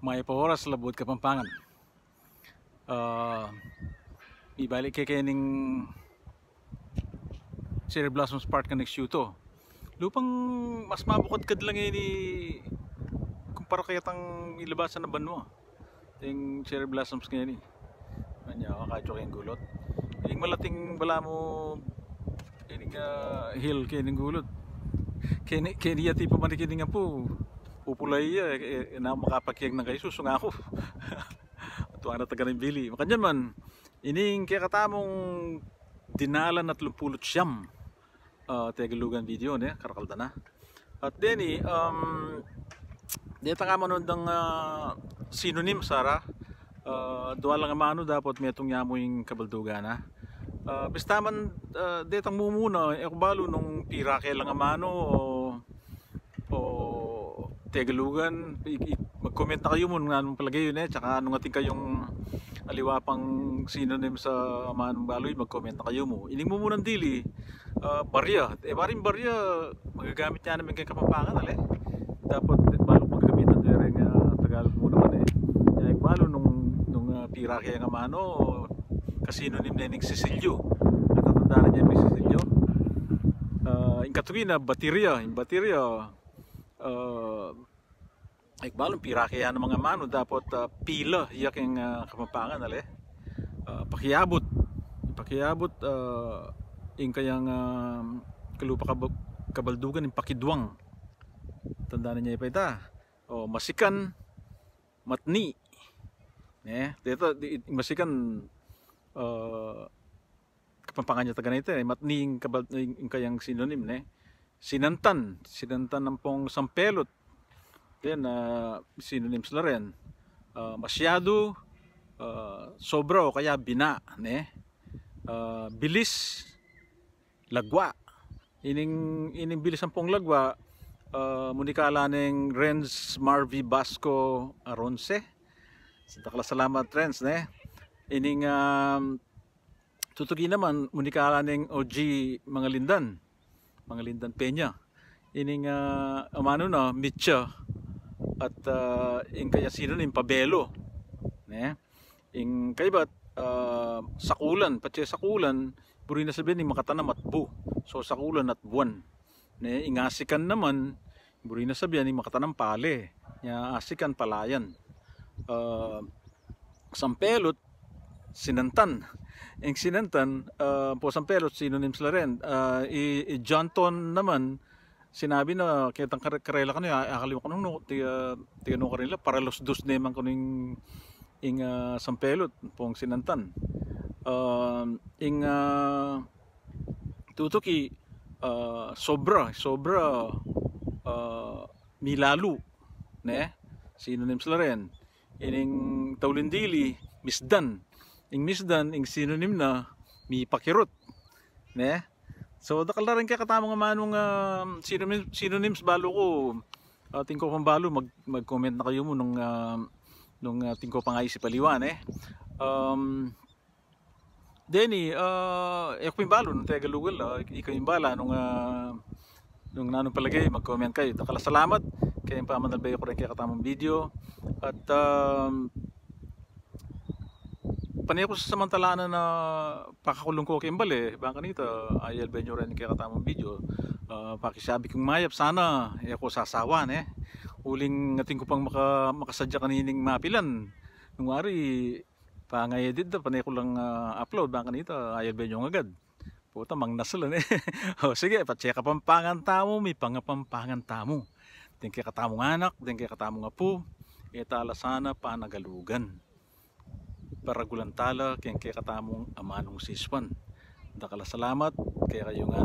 May paoras labot Kapampangan. Ibalik kay kening Cherry Blossoms Park ka next to. Lupang mas mabukod kad lang ini kumpara kaya tang ilabasan na banmo. Ting Cherry Blossoms kaya ni. Kanya kakadyo kayong gulot. Ining malating bala mo ining hill kaya ning gulot. Kaya ti pa man kining po. Pupulay na makapakyag na kayo susung ako. Tuwa na taga ng bili. Makanyan man, ining kaya katamong dinalan at lumpulot siyam. Tegalugan video ne, karakalda na. At deni, dito nga manundang sinonim Sara. Duwa lang amano dapat may itong yamoy kabalduga na. Basta man, dito mumuna, balo nung pirake lang amano o Tegalugan, mag-comment na kayo mo anong palagay yun tsaka anong ating kayong aliwapang synonym sa manong baloy, mag-comment na kayo mo. Ining mo munang dili, barya, maring barya, magagamit niya namin kay Kapampangan, dapat balo magagamit na rin Tagalog mo naman yung balo nung pirake ang amano, kasinonym na yung Cecilio, natatandaan niya yung Cecilio. Yung katuwi na baterya, ay balong pirake yan ng mga mano dapat pila yak yung Kapampangan pakiabot yung kayang kalupa kabaldugan yung pakidwang tandaan niya pa ita masikan matni dito masikan Kapampangan niya taga nito matni yung kayang sinonim Sinantan ng pong sampelot. Then synonym sila rin. Masyado, sobra o kaya bina, bilis, lagwa. Ining bilis ang pong lagwa, munikala ng Renz Marvy Basco Aronce. Salamat Renz, Ining tutugi naman munikala ng OG mga Lindan Peña. Ining amano na Mitcha at ing kaya sinonym Pabelo. Ing kaybat sakulan, patse sakulan, buri na sabihin ni makatanam at bu. So sakulan at buwan. Ing asikan naman, buri na sabihin ni makatanam pale. Nya asikan palayan. Sampelot Sinantan. Ang sinantan po sampelot sinonym sila rin. Johnton naman sinabi na kitang karela ka na akaliwa ko nung tiga nung karela para los dos naman ko ning sampelot pong sinantan. Tutuki sobra milalu sinonym sila rin. Ining tawlindili misdan. Ing misdan, ing sinonym na mi pakirot. So dakal na rin kaya katamang manong synonyms balo ko. Tingko pang balo mag-comment na kayo mo nung tingko pang ay si Paliwan Denny, ako yung balo nung Tegalugal, ikaw yung bala nung nanong palagay, mag-comment kayo. Dakala salamat kaya yung pamanalbay ko rin kaya katamang video. At panay ko sa samantalaan na pakakulong ko kimbal baka nito ayal ba nyo rin kaya katamang video pakisabi kong mayap sana ako sasawan uling ating ko pang makasadya kanining mapilan nung ari pangayedid na panay ko lang upload baka nito ayal ba nyo agad puta mang nasulan sige patsya Kapampangan tamo may pangapampangan tamo din kaya katamong anak din kaya katamong apo itala sana panagalugan para gulantala kaya katamong amanong siswan. Dakala salamat kaya kayo nga.